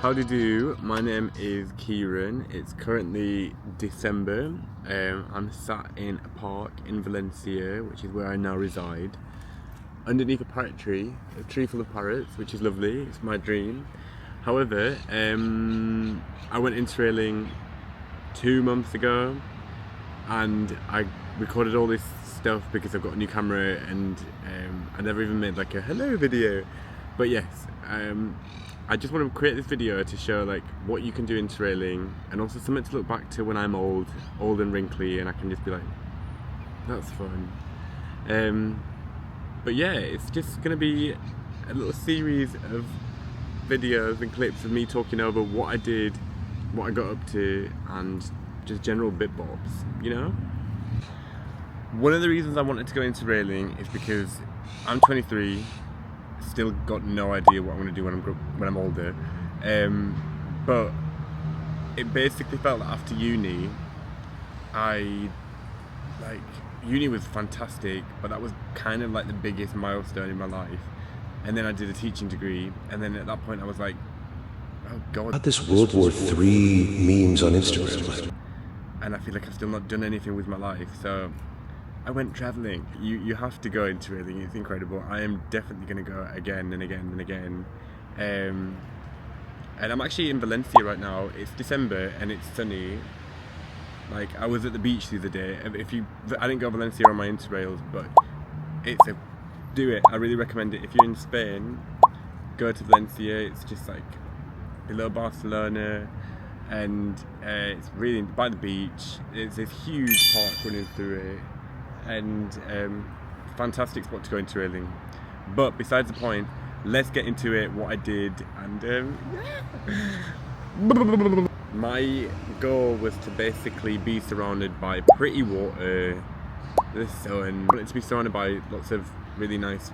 How do you do? My name is Kieran. It's currently December. I'm sat in a park in Valencia, which is where I now reside, underneath a parrot tree, a tree full of parrots, which is lovely. It's my dream. However, I went interrailing 2 months ago, and I recorded all this stuff because I've got a new camera, and I never even made like a hello video. But yes, I just want to create this video to show like what you can do interrailing, and also something to look back to when I'm old and wrinkly, and I can just be like, that's fun. But yeah, it's just gonna be a little series of videos and clips of me talking over what I did, what I got up to, and just general bit bobs, you know? One of the reasons I wanted to go into railing is because I'm 23, still got no idea what I'm going to do when I'm older, but it basically felt like after uni, uni was fantastic, but that was kind of like the biggest milestone in my life. And then I did a teaching degree, and then at that point I was like, oh god, About this World War III memes on Instagram. And I feel like I've still not done anything with my life, so I went travelling. You have to go interrailing, it's incredible. I am definitely going to go again and again and again. And I'm actually in Valencia right now. It's December and it's sunny. Like, I was at the beach the other day. I didn't go to Valencia on my interrails, but do it. I really recommend it. If you're in Spain, go to Valencia. It's just like below Barcelona, and it's really by the beach. It's this huge park running through it, and fantastic spot to go interrailing. But besides the point, let's get into it, what I did, and my goal was to basically be surrounded by pretty water, the sun. I wanted to be surrounded by lots of really nice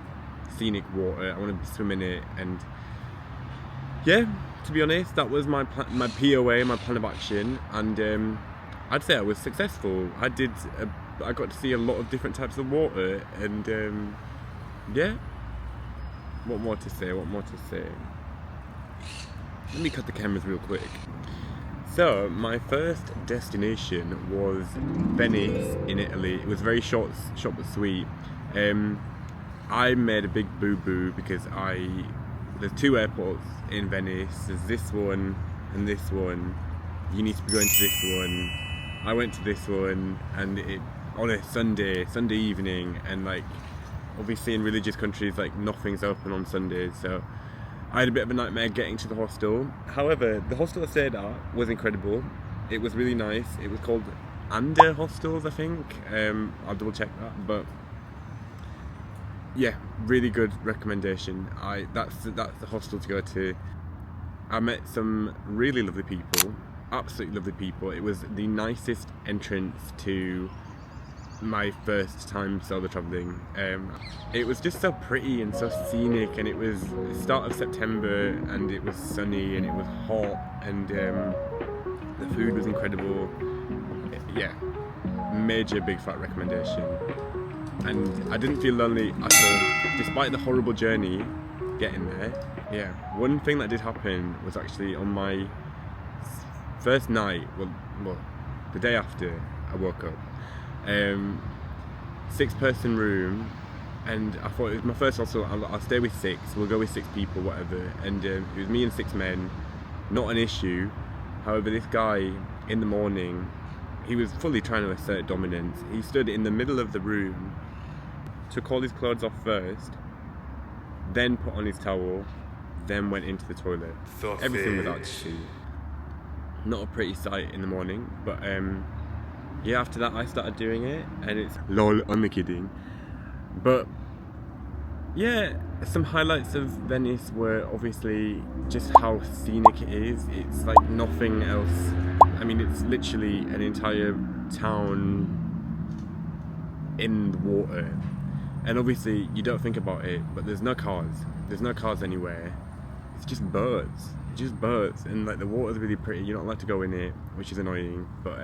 scenic water. I wanted to swim in it, and yeah, to be honest, that was my POA, my plan of action, and I'd say I was successful. I got to see a lot of different types of water, and yeah, what more to say? Let me cut the cameras real quick. So my first destination was Venice in Italy. It was very short but sweet. I made a big boo-boo because there's two airports in Venice. There's this one and this one. You need to be going to this one. I went to this one, and on a Sunday evening, and like obviously in religious countries like nothing's open on Sundays, so I had a bit of a nightmare getting to the hostel. However, the hostel I stayed at was incredible. It was really nice. It was called Under Hostels, I think. I'll double check that, but yeah, really good recommendation. That's the hostel to go to. I met some really lovely people, absolutely lovely people. It was the nicest entrance to my first time solo travelling. It was just so pretty and so scenic, and it was the start of September, and it was sunny and it was hot, and the food was incredible. Yeah, major big fat recommendation. And I didn't feel lonely at all, despite the horrible journey getting there. Yeah, one thing that did happen was actually on my first night, well, the day after I woke up, 6-person room, and I thought it was my first hostel. I'll stay with 6, we'll go with 6 people, whatever, and it was me and 6 men, not an issue. However, this guy in the morning, he was fully trying to assert dominance. He stood in the middle of the room, took all his clothes off first, then put on his towel, then went into the toilet. Everything was out to see. Not a pretty sight in the morning, but yeah, after that I started doing it, and it's lol, only kidding. But yeah, some highlights of Venice were obviously just how scenic it is. It's like nothing else. I mean, it's literally an entire town in the water, and obviously you don't think about it, but there's no cars anywhere. It's just boats, and like the water's really pretty. You're not allowed to go in it, which is annoying, but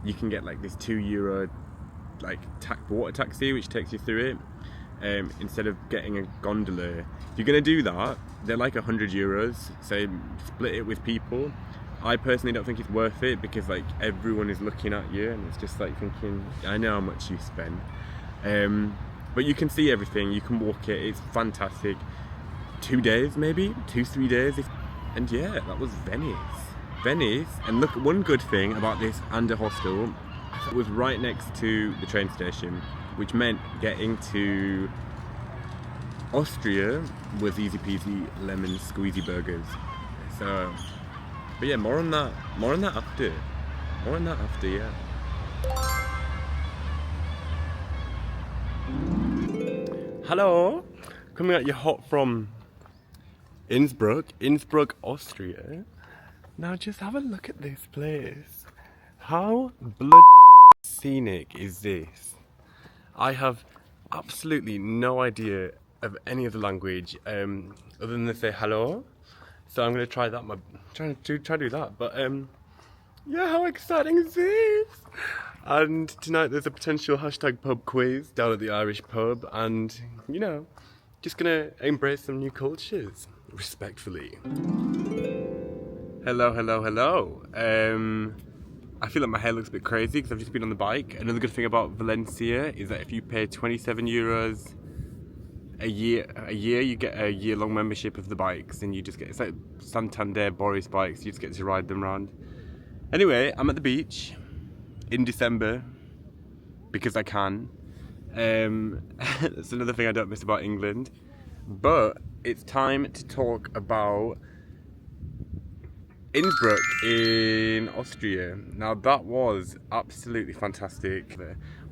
you can get like this €2 like water taxi which takes you through it, instead of getting a gondola. If you're gonna do that, they're like €100, so split it with people. I personally don't think it's worth it because like everyone is looking at you and it's just like thinking, I know how much you spend. But you can see everything, you can walk it, it's fantastic. 2 days maybe, 3 days. And yeah, that was Venice. And look, one good thing about this Anda hostel, it was right next to the train station, which meant getting to Austria was easy peasy lemon squeezy burgers. So, but yeah, more on that after. Yeah. Hello, coming at you hot from Innsbruck, Austria. Now just have a look at this place. How bloody scenic is this? I have absolutely no idea of any other language other than to say hello. So I'm going to try that. Try to do that. But yeah, how exciting is this? And tonight there's a potential #pub quiz down at the Irish pub, and you know, just gonna embrace some new cultures respectfully. Hello. I feel like my hair looks a bit crazy because I've just been on the bike. Another good thing about Valencia is that if you pay €27 a year, you get a year-long membership of the bikes, and you just get, it's like Santander Boris bikes. You just get to ride them around. Anyway, I'm at the beach in December because I can. That's another thing I don't miss about England. But it's time to talk about Innsbruck in Austria. Now that was absolutely fantastic.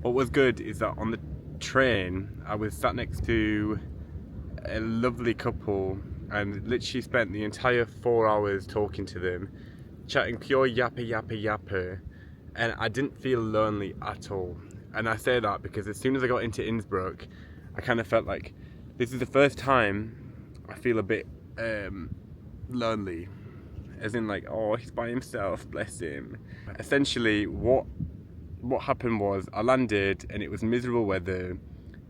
What was good is that on the train I was sat next to a lovely couple and literally spent the entire 4 hours talking to them, chatting pure yapper, and I didn't feel lonely at all. And I say that because as soon as I got into Innsbruck, I kind of felt like this is the first time I feel a bit lonely. As in like, oh, he's by himself, bless him. Essentially, what happened was I landed and it was miserable weather,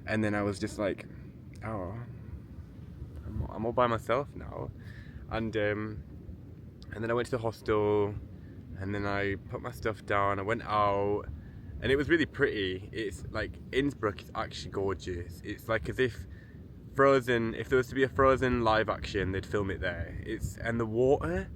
and then I was just like, oh, I'm all by myself now. And then I went to the hostel, and then I put my stuff down, I went out, and it was really pretty. It's like, Innsbruck is actually gorgeous. It's like as if Frozen, if there was to be a Frozen live action, they'd film it there. And the water,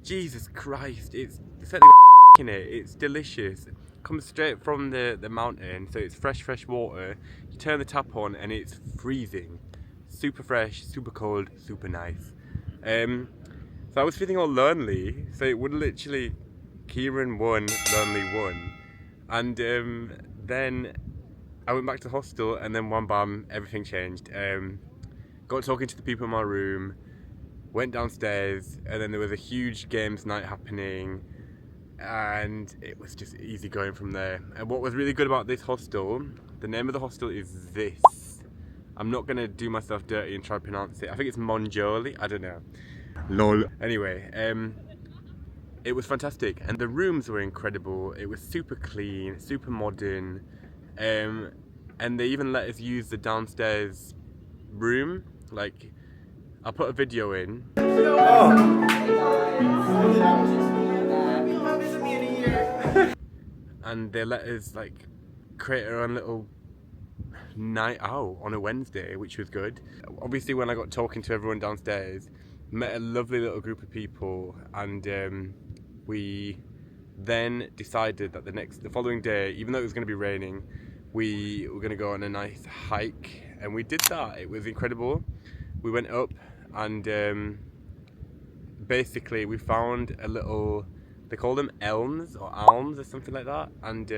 Jesus Christ, it's like they in it. It's delicious. Comes straight from the mountain, so it's fresh water. You turn the tap on and it's freezing. Super fresh, super cold, super nice. So I was feeling all lonely, so it would literally, Kieran won, lonely won. And then I went back to the hostel, and then wham bam, everything changed. Got talking to the people in my room, went downstairs, and then there was a huge games night happening, and it was just easy going from there. And what was really good about this hostel, the name of the hostel is this. I'm not going to do myself dirty and try to pronounce it. I think it's Monjoli, I don't know. Lol. Anyway, it was fantastic, and the rooms were incredible. It was super clean, super modern, and they even let us use the downstairs room. Like, I'll put a video in. And they let us like create our own little night out on a Wednesday, which was good. Obviously, when I got talking to everyone downstairs, met a lovely little group of people, and we then decided that the following day, even though it was going to be raining, we were going to go on a nice hike, and we did that. It was incredible. We went up, and basically we found a little, they call them elms or something like that, and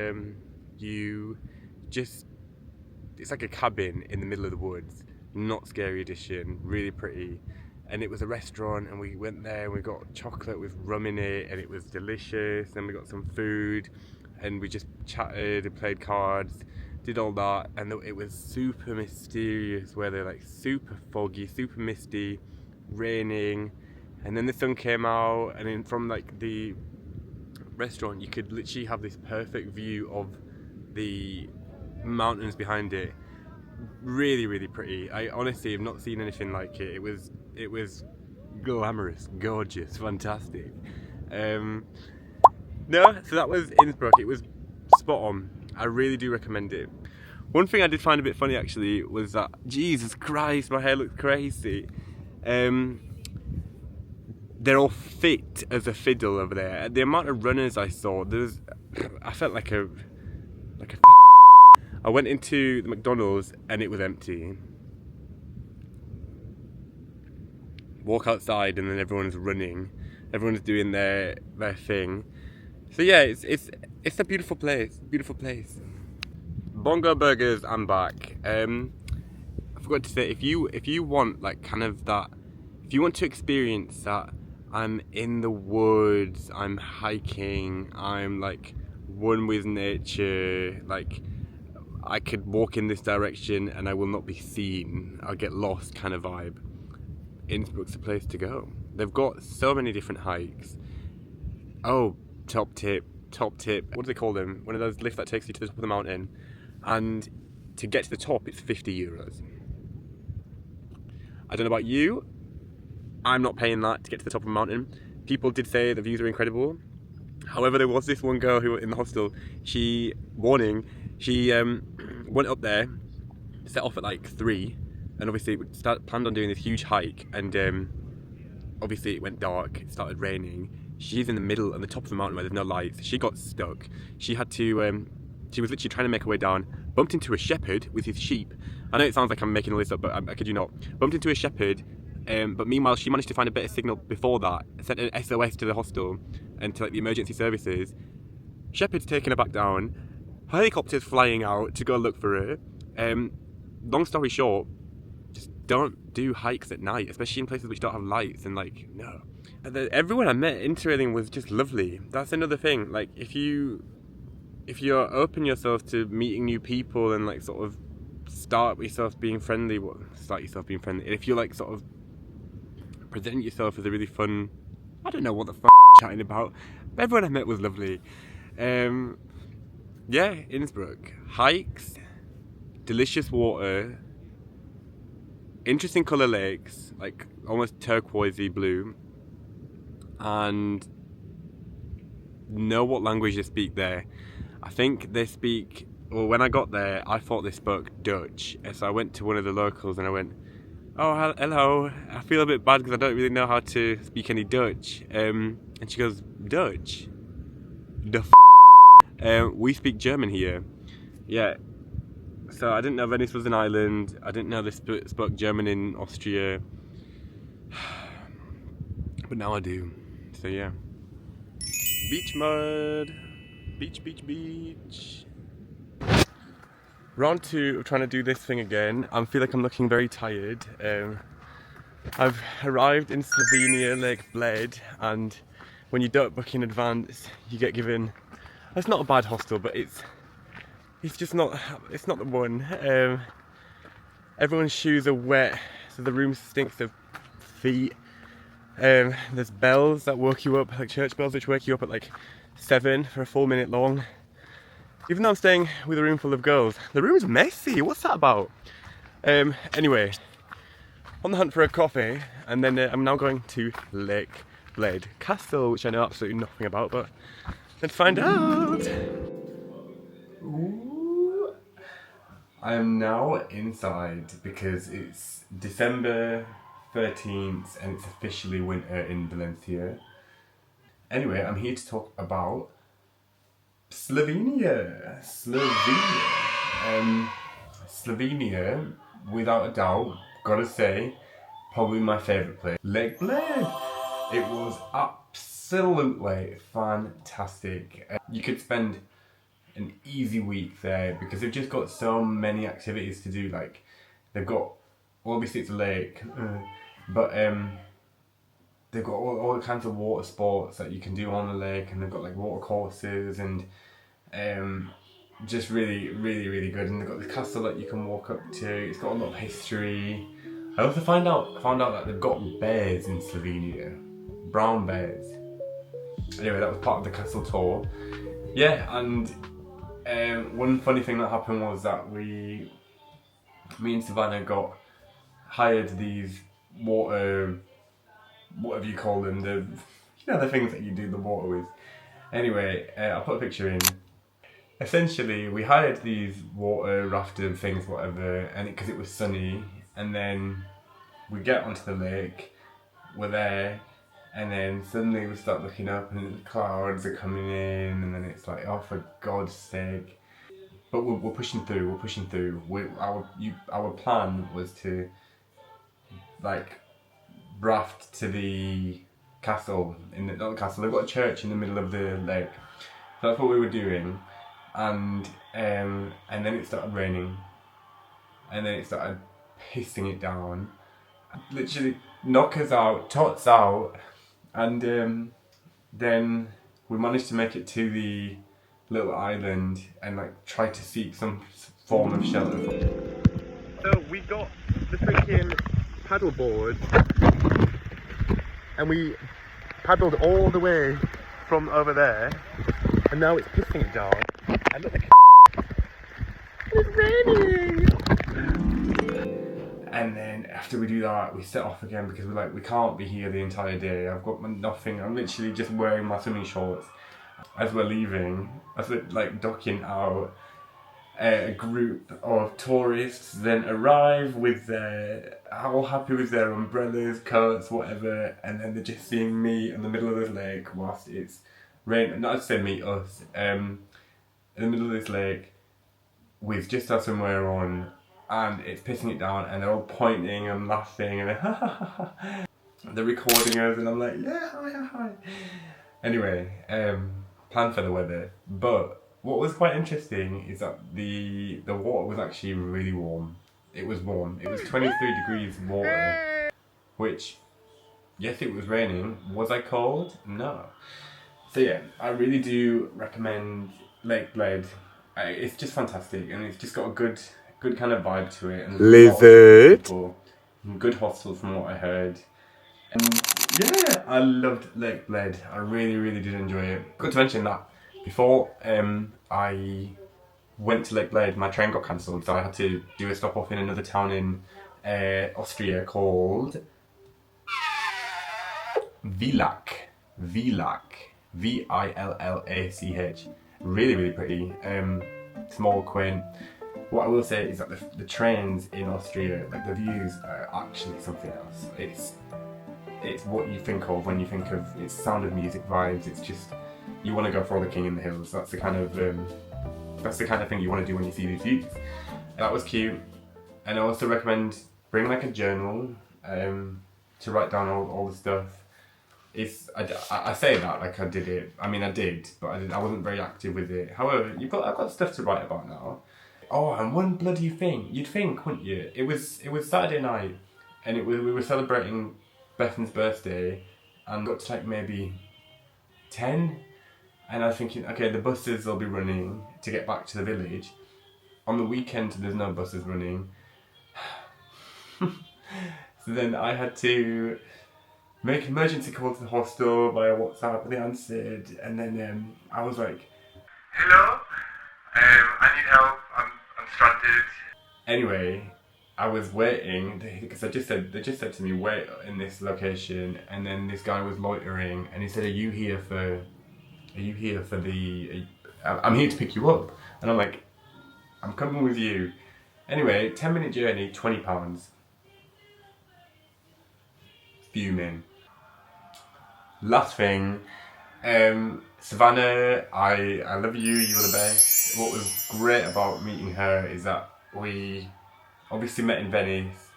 it's like a cabin in the middle of the woods, not scary edition, really pretty. And it was a restaurant, and we went there and we got chocolate with rum in it, and it was delicious. Then we got some food, and we just chatted and played cards, did all that, and it was super mysterious weather, like super foggy, super misty, raining, and then the sun came out, and then from like the restaurant you could literally have this perfect view of the mountains behind it. really, really pretty. I honestly have not seen anything like it. It was glamorous, gorgeous, fantastic. No, so that was Innsbruck. It was spot on. I really do recommend it. One thing I did find a bit funny actually was that, Jesus Christ, my hair looks crazy. They're all fit as a fiddle over there. The amount of runners I saw, I felt like a I went into the McDonald's and it was empty. Walk outside and then everyone's running. Everyone's doing their thing. So yeah, it's a beautiful place. Beautiful place. Bongo Burgers, I'm back. I forgot to say, if you want like kind of that, if you want to experience that, I'm in the woods, I'm hiking, I'm like one with nature, like I could walk in this direction and I will not be seen, I'll get lost kind of vibe. Innsbruck's the place to go. They've got so many different hikes. Oh, top tip, what do they call them? One of those lifts that takes you to the top of the mountain. And to get to the top, it's €50. I don't know about you, I'm not paying that to get to the top of a mountain. People did say the views are incredible. However, there was this one girl who in the hostel, she went up there, set off at like 3, and obviously planned on doing this huge hike, and obviously it went dark, it started raining. She's in the middle, on the top of the mountain where there's no lights. She got stuck. She had to, she was literally trying to make her way down, bumped into a shepherd with his sheep. I know it sounds like I'm making all this up, but I kid you not. Bumped into a shepherd, but meanwhile she managed to find a better signal before that, sent an SOS to the hostel and to like the emergency services. Shepherd's taken her back down, helicopters flying out to go look for her. Long story short, just don't do hikes at night, especially in places which don't have lights, and like, no. And everyone I met Interrailing was just lovely. That's another thing, like if you're open yourself to meeting new people and like sort of start yourself being friendly, and if you like sort of present yourself as a really fun, I don't know what the fuck I'm chatting about, but everyone I met was lovely. Yeah, Innsbruck, hikes, delicious water, interesting colour lakes, like almost turquoisey blue, and know what language they speak there. I think they speak, well, when I got there, I thought they spoke Dutch, so I went to one of the locals and I went, oh, hello, I feel a bit bad because I don't really know how to speak any Dutch. And she goes, Dutch? The we speak German here. Yeah. So I didn't know Venice was an island. I didn't know they spoke German in Austria. But now I do. So yeah. Beach mud. Beach. Round 2 of trying to do this thing again. I feel like I'm looking very tired. I've arrived in Slovenia, Lake Bled, and when you don't book in advance, you get given, it's not a bad hostel, but it's just not, it's not the one. Everyone's shoes are wet, so the room stinks of feet. There's bells that woke you up, like church bells which wake you up at like 7 for a full minute long. Even though I'm staying with a room full of girls, the room's messy, what's that about? Anyway, on the hunt for a coffee, and then I'm now going to Lake Bled Castle, which I know absolutely nothing about, but let's find out! Ooh. I am now inside because it's December 13th and it's officially winter in Valencia. Anyway, I'm here to talk about Slovenia, without a doubt, gotta say, probably my favourite place. Lake Bled! It was absolutely fantastic. You could spend an easy week there because they've just got so many activities to do. Like, they've got, obviously it's a lake, but they've got all kinds of water sports that you can do on the lake, and they've got like water courses and just really good. And they've got the castle that you can walk up to. It's got a lot of history. I also found out that they've got bears in Slovenia, brown bears. Anyway, that was part of the castle tour. Yeah, and one funny thing that happened was that me and Savannah hired these water, whatever you call them, the things that you do the water with. Anyway, I'll put a picture in. Essentially, we hired these water rafter things, whatever, and because it was sunny, and then we get onto the lake, we're there, and then suddenly we start looking up and the clouds are coming in, and then it's like, oh, for God's sake. But we're pushing through, our plan was to, like, raft to the castle, not the castle, they've got a church in the middle of the lake. So that's what we were doing, and then it started raining, and then it started pissing it down. Literally knock us out, tots out, and then we managed to make it to the little island and like try to seek some form of shelter. So we got the freaking paddleboard and we paddled all the way from over there, and now it's pissing it down. And look, it's raining. And then after we do that, we set off again because we're like, we can't be here the entire day. I've got nothing. I'm literally just wearing my swimming shorts. As we're leaving, as we're like docking out, a group of tourists then arrive with all happy with their umbrellas, coats, whatever, and then they're just seeing me in the middle of this lake whilst it's raining. Not to say me, us, in the middle of this lake with just our swimwear on, and it's pissing it down, and they're all pointing and laughing, and they're recording us, and I'm like, yeah, hi. Anyway, plan for the weather, but what was quite interesting is that the water was actually really warm. It was warm. It was 23 degrees water, which, yes, it was raining. Was I cold? No. So yeah, I really do recommend Lake Bled. It's just fantastic, and it's just got a good kind of vibe to it. And Lizard. Good hostels from what I heard. And yeah, I loved Lake Bled. I really did enjoy it. Got to mention that before I went to Lake Bled, my train got cancelled, so I had to do a stop off in another town in Austria called Villach. Villach. Really pretty. Small, quaint. What I will say is that the trains in Austria, like the views are actually something else. It's what you think of when you think of it's Sound of Music vibes. It's just, you want to go for the King in the Hills. That's the kind of thing you want to do when you see these views. That was cute, and I also recommend bring like a journal to write down all the stuff. I say that like I did it. I mean I did, but I wasn't very active with it. However, I've got stuff to write about now. Oh, and one bloody thing, you'd think, wouldn't you? It was Saturday night, and we were celebrating Bethan's birthday, and got to like maybe 10, and I was thinking, okay, the buses will be running to get back to the village. On the weekend, there's no buses running. So then I had to make emergency calls to the hostel via WhatsApp, and they answered, and then I was like, hello, I need help, I'm stranded. Anyway, I was waiting because they just said to me, wait in this location, and then this guy was loitering, and he said, I'm here to pick you up, and I'm like, I'm coming with you. Anyway, 10-minute journey, £20. Fuming. Last thing, Savannah, I love you, you were the best. What was great about meeting her is that we obviously met in Venice,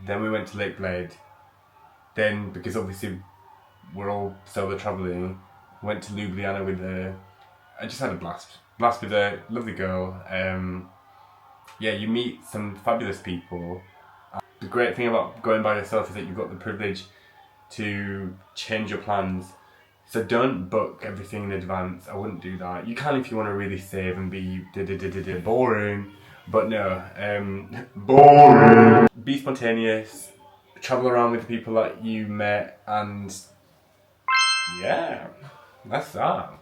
then we went to Lake Bled, then because obviously we're all solo travelling, went to Ljubljana with her. I just had a blast with her, lovely girl. Yeah, you meet some fabulous people. The great thing about going by yourself is that you've got the privilege to change your plans. So don't book everything in advance. I wouldn't do that. You can if you want to really save and be boring, but no, boring. Be spontaneous, travel around with the people that you met, and yeah, that's that.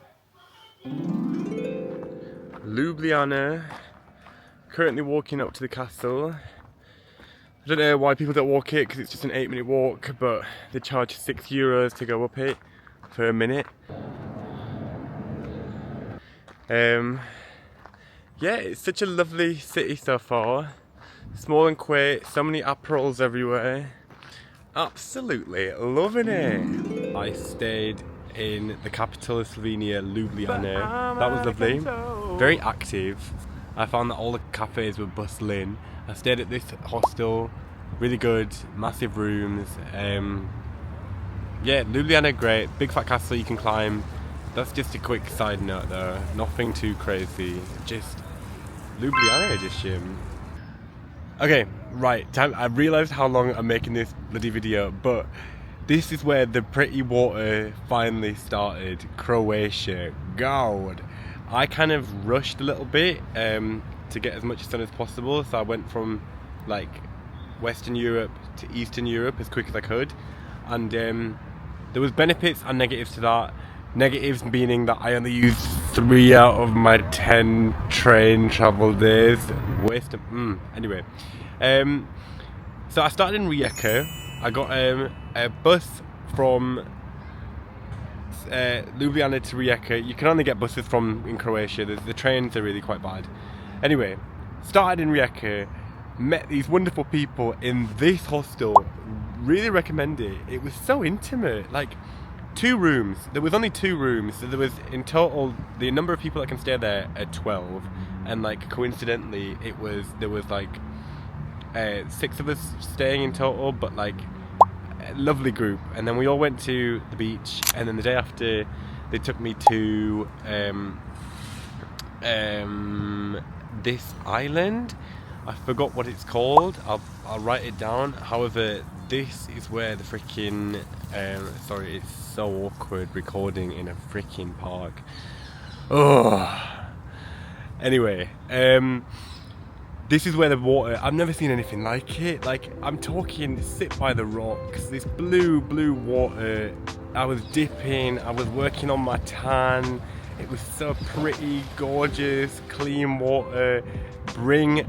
Ljubljana, currently walking up to the castle. I don't know why people don't walk it, because it's just an 8-minute walk, but they charge €6 to go up it for a minute. Yeah, it's such a lovely city so far. Small and quaint, so many Aperols everywhere. Absolutely loving it. I stayed in the capital of Slovenia, Ljubljana. That was lovely. Very active. I found that all the cafes were bustling. I stayed at this hostel, really good, massive rooms. Yeah, Ljubljana great. Big fat castle you can climb. That's just a quick side note though. Nothing too crazy. Just Ljubljana edition. Okay, right, time. I realised how long I'm making this bloody video, but this is where the pretty water finally started. Croatia, God. I kind of rushed a little bit to get as much sun as possible, so I went from like Western Europe to Eastern Europe as quick as I could, and there was benefits and negatives to that. Negatives meaning that I only used 3 out of my 10 train travel days. Waste of, anyway. So I started in Rijeka. I got a bus from Ljubljana to Rijeka. You can only get buses from in Croatia. The trains are really quite bad. Anyway, started in Rijeka. Met these wonderful people in this hostel. Really recommend it. It was so intimate. Like, 2 rooms. There was only 2 rooms, so there was in total the number of people that can stay there at 12, and like coincidentally there was like 6 of us staying in total, but like a lovely group. And then we all went to the beach, and then the day after they took me to this island. I forgot what it's called. I'll write it down. However, this is where the freaking sorry, it's so awkward recording in a freaking park. Oh. Anyway, this is where the water. I've never seen anything like it. Like, I'm talking, sit by the rocks. This blue water. I was dipping. I was working on my tan. It was so pretty, gorgeous, clean water. Bring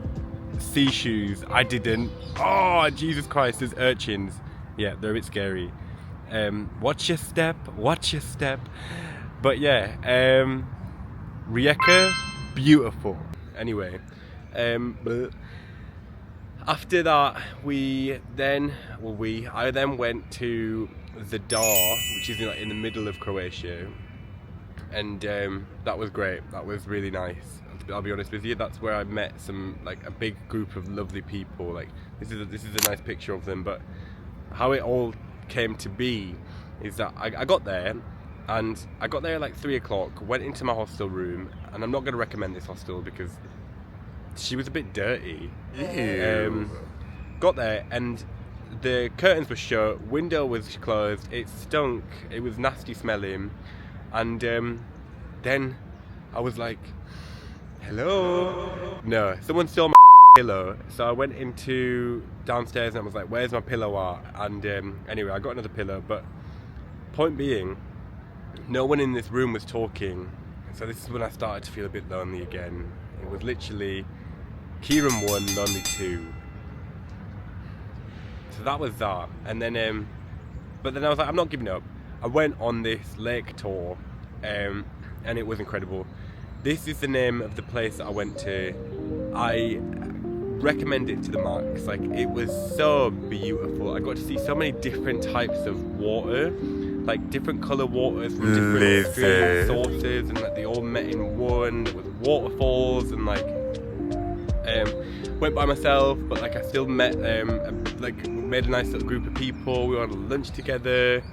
sea shoes. I didn't. Oh, Jesus Christ, there's urchins. Yeah, they're a bit scary. Watch your step, watch your step. But yeah, Rijeka, beautiful. Anyway, after that, I then went to the Dar, which is in the middle of Croatia, and that was great. That was really nice. I'll be honest with you, that's where I met a big group of lovely people. Like, this is a nice picture of them, but how it all came to be is that I got there, and I got there at like 3 o'clock, went into my hostel room, and I'm not going to recommend this hostel because she was a bit dirty. Got there, and the curtains were shut, window was closed, it stunk, it was nasty smelling, and then I was like, hello? No, someone stole my pillow. So I went into downstairs and I was like, where's my pillow at? And anyway, I got another pillow, but point being, no one in this room was talking. So this is when I started to feel a bit lonely again. It was literally Kieran 1, lonely 2. So that was that. And then, but then I was like, I'm not giving up. I went on this lake tour, and it was incredible. This is the name of the place that I went to. I recommend it to the max. Like, it was so beautiful. I got to see so many different types of water, like different colour waters from different extreme sources, and like they all met in one. There was waterfalls, and like went by myself, but like I still met made a nice little group of people. We went on lunch together.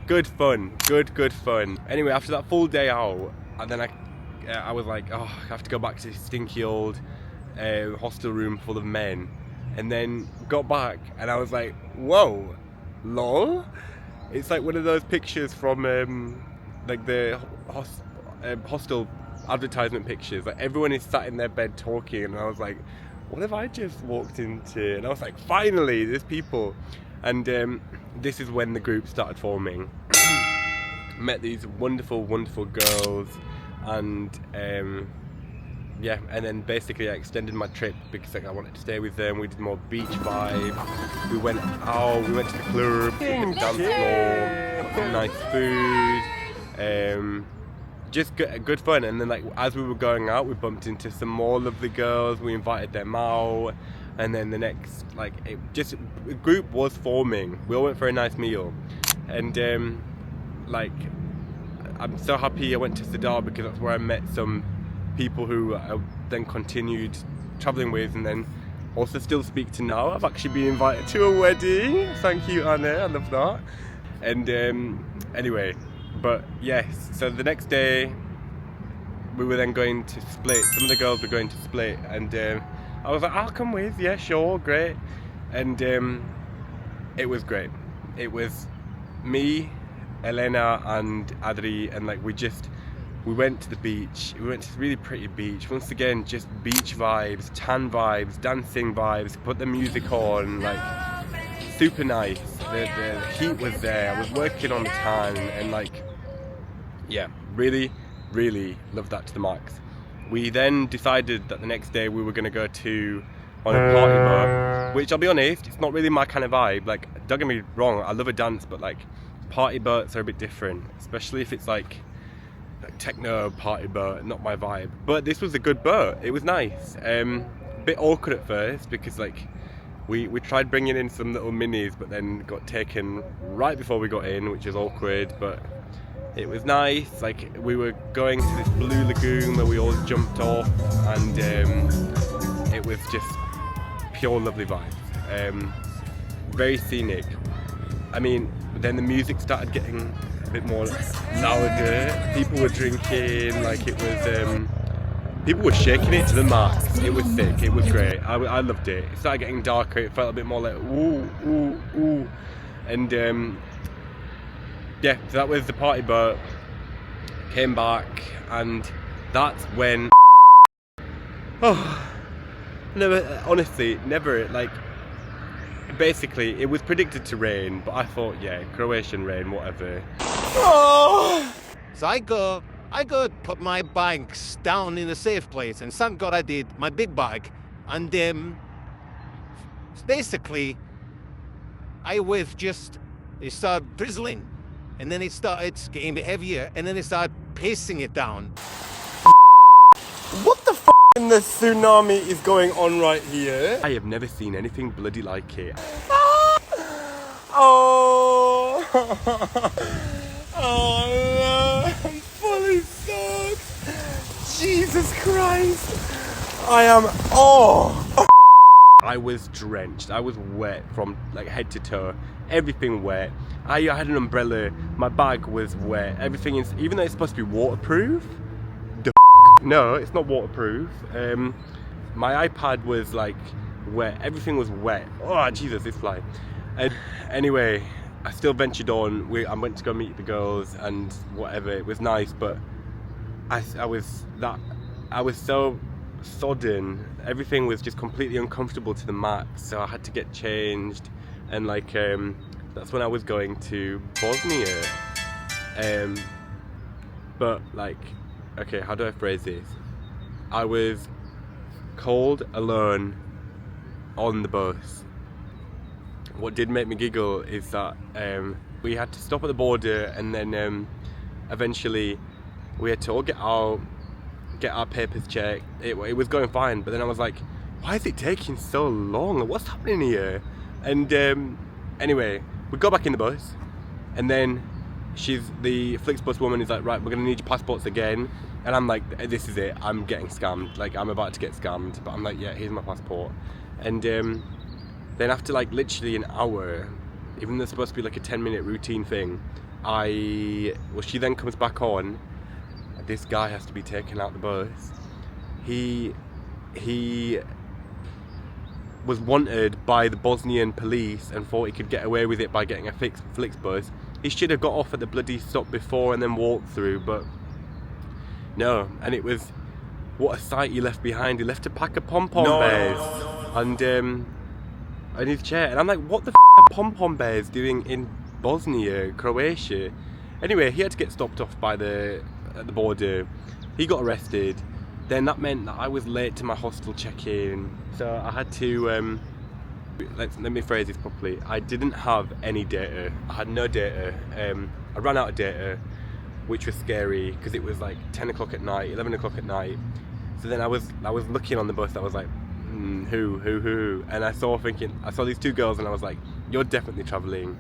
Good fun. Good fun. Anyway, after that full day out, and then I was like, oh, I have to go back to this stinky old hostel room full of men, and then got back and I was like, whoa, lol. It's like one of those pictures from like the hostel advertisement pictures. Like, everyone is sat in their bed talking, and I was like, what have I just walked into? And I was like, finally, there's people. And this is when the group started forming. Met these wonderful girls, and yeah, and then basically I extended my trip because like I wanted to stay with them. We did more beach vibe. We went out, we went to the club, hit the dance floor, got some nice food, just good fun. And then like as we were going out, we bumped into some more lovely girls. We invited them out, and then the next a group was forming. We all went for a nice meal, and like I'm so happy I went to Sadar because that's where I met some people who I then continued travelling with, and then also still speak to now. I've actually been invited to a wedding. Thank you, Anna, I love that. And anyway, but yes, so the next day we were then going to Split. Some of the girls were going to Split, and I was like, I'll come with, yeah, sure, great. And it was great. It was me, Elena and Adri, and like we went to the beach. We went to this really pretty beach. Once again, just beach vibes, tan vibes, dancing vibes, put the music on, like super nice. The heat was there. I was working on the tan, and like, yeah, really, really loved that to the max. We then decided that the next day we were going to go on a party boat, which I'll be honest, it's not really my kind of vibe. Like, don't get me wrong, I love a dance, but like party boats are a bit different, especially if it's like techno party boat, not my vibe. But this was a good boat. It was nice. A bit awkward at first because like we tried bringing in some little minis, but then got taken right before we got in, which is awkward. But it was nice. Like we were going to this blue lagoon where we all jumped off, and it was just pure lovely vibes. Very scenic. I mean, then the music started getting a bit more louder. People were drinking, like it was, people were shaking it to the max. It was sick, it was great. I loved it. It started getting darker, it felt a bit more like ooh, ooh, ooh. And yeah, so that was the party boat. Came back, and that's when, oh, never, honestly, never, like, basically, it was predicted to rain, but I thought, yeah, Croatian rain, whatever. Oh! So I go put my bags down in a safe place, and thank God I did, my big bag. And basically, it started drizzling, and then it started getting a bit heavier, and then it started pacing it down. What the f*** in the tsunami is going on right here? I have never seen anything bloody like it. Oh! Oh no! I'm fully soaked! Jesus Christ! I am... Oh! I was drenched. I was wet from like head to toe. Everything wet. I had an umbrella. My bag was wet. Everything is... Even though it's supposed to be waterproof, no, it's not waterproof. My iPad was like wet. Everything was wet. Oh Jesus, it's flying. Anyway, I still ventured on. I went to go meet the girls and whatever. It was nice, but I was so sodden. Everything was just completely uncomfortable to the max. So I had to get changed, and like that's when I was going to Bosnia. But like, okay, how do I phrase this? I was cold, alone, on the bus. What did make me giggle is that we had to stop at the border, and then eventually we had to all get out, get our papers checked. It was going fine, but then I was like, why is it taking so long? What's happening here? And anyway, we got back in the bus, and then the Flixbus woman is like, right, we're gonna need your passports again. And I'm like, this is it, I'm getting scammed. Like, I'm about to get scammed. But I'm like, yeah, here's my passport. And then after like literally an hour, even though it's supposed to be like a 10-minute routine thing, she then comes back on. This guy has to be taken out the bus. He was wanted by the Bosnian police and thought he could get away with it by getting a Flixbus. He should have got off at the bloody stop before and then walked through, but no. And it was, what a sight he left behind. He left a pack of pom-pom bears and in his chair. And I'm like, what the f*** are pom-pom bears doing in Bosnia, Croatia? Anyway, he had to get stopped off at the border. He got arrested. then that meant that I was late to my hostel check-in, so I had to let me phrase this properly. I didn't have any data. I had no data. I ran out of data, which was scary because it was like 10 o'clock at night, 11 o'clock at night. So then I was looking on the bus. I was like, who? And I saw these two girls, and I was like, you're definitely traveling.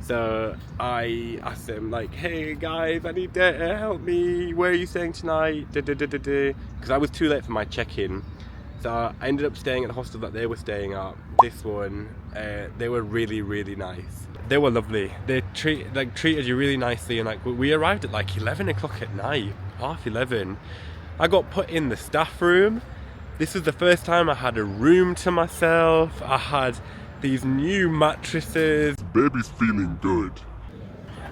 So I asked them, like, hey guys, I need data, help me, where are you staying tonight? Because I was too late for my check-in. So I ended up staying at the hostel that they were staying at. This one, they were really, really nice. They were lovely. They treated you really nicely, and like we arrived at like 11 o'clock at night, half 11. I got put in the staff room. This was the first time I had a room to myself. I had these new mattresses. Baby's feeling good.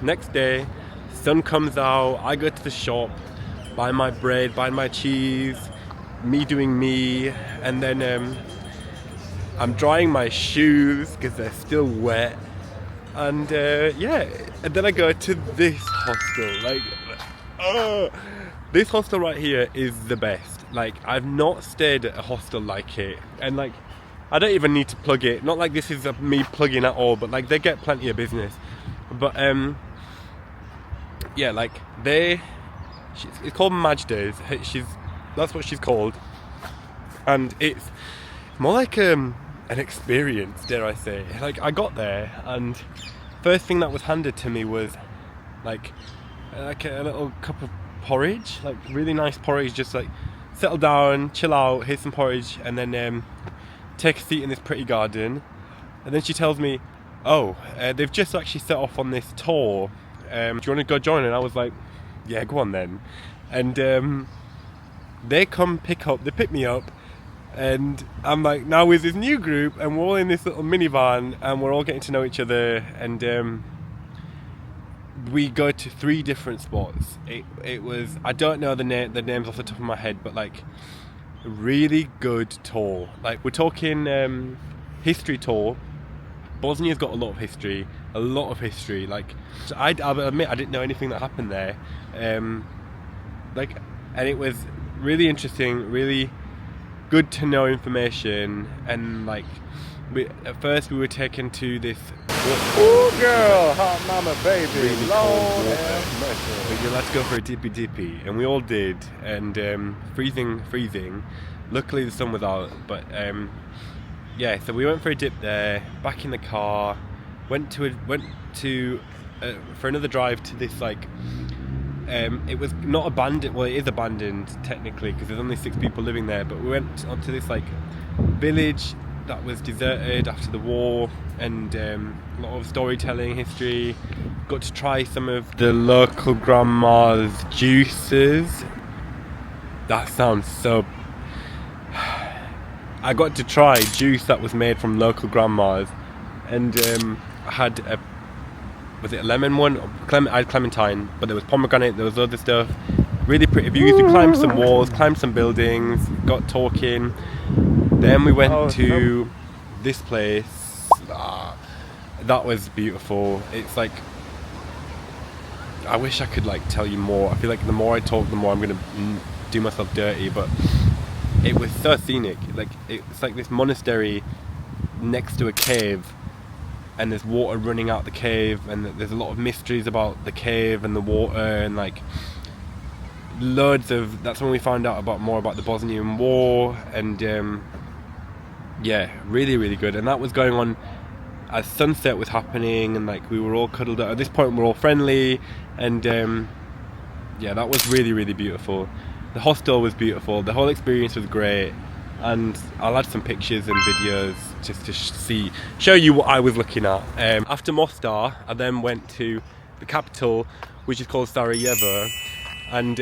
Next day, sun comes out, I go to the shop, buy my bread, buy my cheese, me doing me, and then I'm drying my shoes because they're still wet, and and then I go to this hostel. This hostel right here is the best. Like, I've not stayed at a hostel like it, and like, I don't even need to plug it. Not like this is me plugging at all, but like they get plenty of business. But like it's called Majda's. That's what she's called, and it's more like an experience, dare I say. Like, I got there, and first thing that was handed to me was like a little cup of porridge, like really nice porridge. Just like, settle down, chill out, here's some porridge, and then take a seat in this pretty garden. And then she tells me, they've just actually set off on this tour. Do you want to go join? And I was like, yeah, go on then. And they pick me up, and I'm like, now with this new group, and we're all in this little minivan, and we're all getting to know each other, and we go to 3 different spots. It was, I don't know the names off the top of my head, but like, really good tour. Like, we're talking history tour. Bosnia's got a lot of history. Like, I'll admit, I didn't know anything that happened there. And it was really interesting, really good to know information. And like, at first we were taken to this. Ooh, girl, hot mama, baby, Really Lord cold have mercy. But yeah, let's go for a dippy, and we all did. And freezing. Luckily the sun was out, but so we went for a dip there. Back in the car, went to for another drive to this like. It was not abandoned. Well, it is abandoned technically because there's only 6 people living there. But we went onto this like village that was deserted after the war, and a lot of storytelling, history. Got to try some of the local grandma's juices. That sounds so... I got to try juice that was made from local grandmas, and I had was it a lemon one? I had clementine, but there was pomegranate, there was other stuff. Really pretty views. We climbed some walls, climbed some buildings, got talking. Then we went to this place. That was beautiful. It's like, I wish I could like tell you more. I feel like the more I talk, the more I'm gonna do myself dirty. But it was so scenic. Like, it's like this monastery next to a cave, and there's water running out the cave, and there's a lot of mysteries about the cave and the water, and like loads of. That's when we found out more about the Bosnian War, and really, really good. And that was going on as sunset was happening, and like we were all cuddled up. At this point, we're all friendly, and that was really, really beautiful. The hostel was beautiful. The whole experience was great, and I'll add some pictures and videos just to show you what I was looking at. After Mostar, I then went to the capital, which is called Sarajevo, and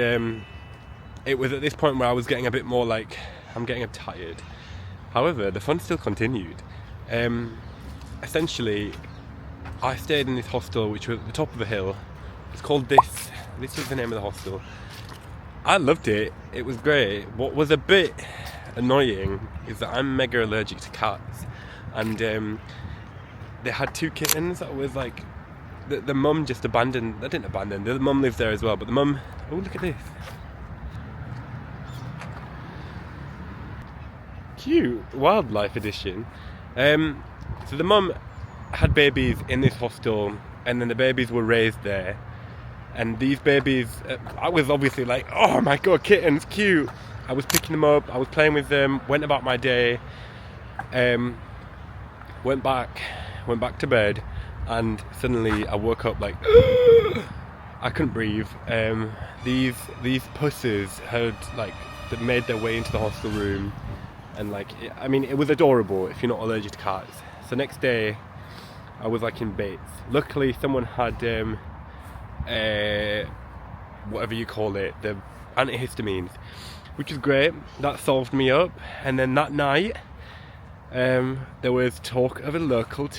it was at this point where I was getting a bit more like, I'm getting tired. However, the fun still continued. Essentially, I stayed in this hostel, which was at the top of a hill. It's called this was the name of the hostel. I loved it. It was great. What was a bit annoying is that I'm mega allergic to cats, and they had 2 kittens that was like, the mum just abandoned. They didn't abandon. The mum lives there as well, but the mum. Oh, look at this. cute. Wildlife edition. So the mum had babies in this hostel, and then the babies were raised there. And these babies, I was obviously like, oh my god, kittens, cute. I was picking them up, I was playing with them, went about my day, went back to bed, and suddenly I woke up like, I couldn't breathe. These pussies had like made their way into the hostel room, and like, I mean, it was adorable if you're not allergic to cats. So next day, I was like in bits. Luckily, someone had whatever you call it, the antihistamines, which is great. That solved me up. And then that night, there was talk of a local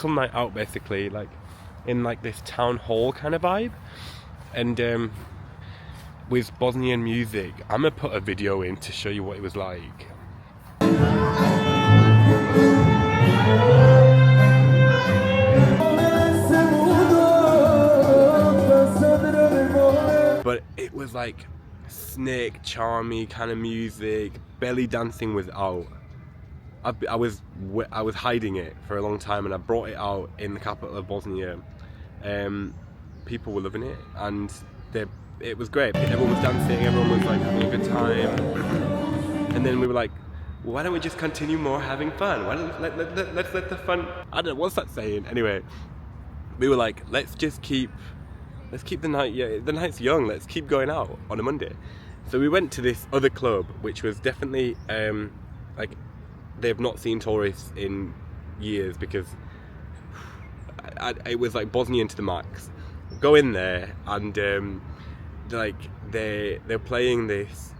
night out, basically, like in like this town hall kind of vibe, and with Bosnian music. I'm gonna put a video in to show you what it was like. But it was like snake charmy kind of music. Belly dancing was out. I was hiding it for a long time, and I brought it out in the capital of Bosnia. People were loving it, and it was great. Everyone was dancing, everyone was like having a good time. And then we were like, why don't we just continue more having fun? Why don't let's let the fun, I don't know, what's that saying? Anyway, we were like, let's keep the night, yeah, the night's young, let's keep going out on a Monday. So we went to this other club, which was definitely like, they've not seen tourists in years, because it was like Bosnian to the max. Go in there, and like they're playing this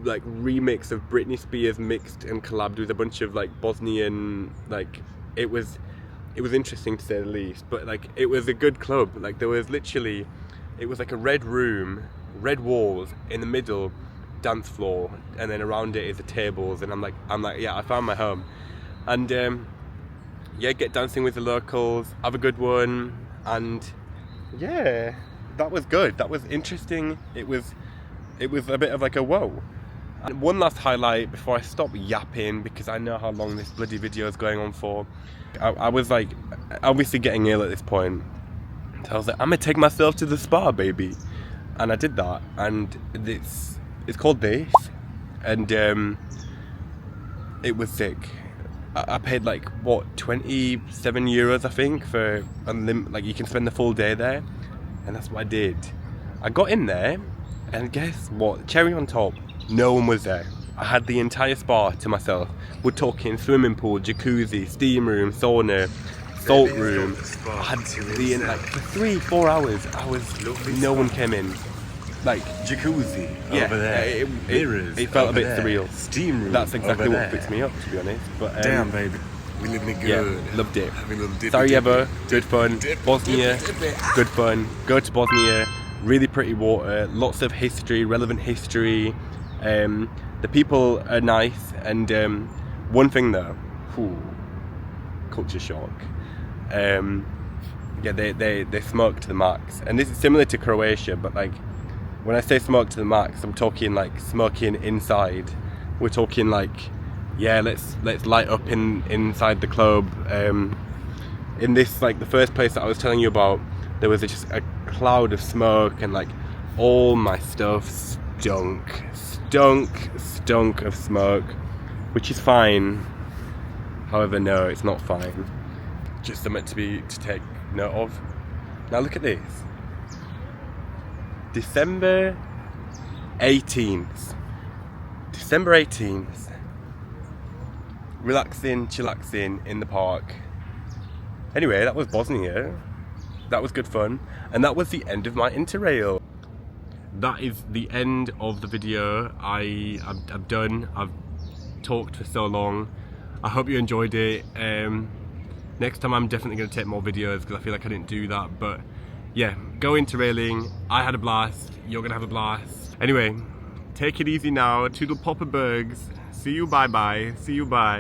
like remix of Britney Spears mixed and collabed with a bunch of like Bosnian, like it was interesting to say the least, but like it was a good club. Like there was literally, it was like a red room, red walls, in the middle dance floor, and then around it is the tables, and I'm like yeah, I found my home. And yeah, get dancing with the locals, have a good one, and yeah, that was good, that was interesting. It was a bit of like a whoa. And one last highlight before I stop yapping, because I know how long this bloody video is going on for. I was like obviously getting ill at this point, so I was like, I'm gonna take myself to the spa, baby. And I did that, and it's called this, and it was sick. I paid like what, 27 euros I think for like you can spend the full day there, and that's what I did. I got in there, and guess what? Cherry on top, no one was there. I had the entire spa to myself. We're talking swimming pool, jacuzzi, steam room, sauna, salt room. I had like for 3-4 hours. No one came in. Like Jacuzzi yeah, over there. It felt a bit there. surreal. Steam room. That's exactly over what there. fixed me up, to be honest. But damn, baby, we living it good. Yeah, loved it. Having a little dippy, Sarajevo, dippy, good fun. dippy, Bosnia, dippy, dippy. good fun. Go to Bosnia, really pretty water, lots of history, relevant history. The people are nice, and one thing though, culture shock. Yeah, they smoke to the max, and this is similar to Croatia, but like when I say smoke to the max, I'm talking like smoking inside. We're talking like, yeah, let's light up inside the club. In this, like the first place that I was telling you about, there was just a cloud of smoke, and like all my stuff stunk of smoke, which is fine. However, no, it's not fine. Just something to take note of. Now look at this. December 18th. Relaxing, chillaxing in the park. Anyway, that was Bosnia. That was good fun. And that was the end of my Interrail. That is the end of the video. I'm done. I've talked for so long. I hope you enjoyed it. Next time I'm definitely going to take more videos, because I feel like I didn't do that. But yeah, go Interrailing. I had a blast. You're going to have a blast. Anyway, take it easy now. Toodle popper bugs. See you, bye bye. See you, bye.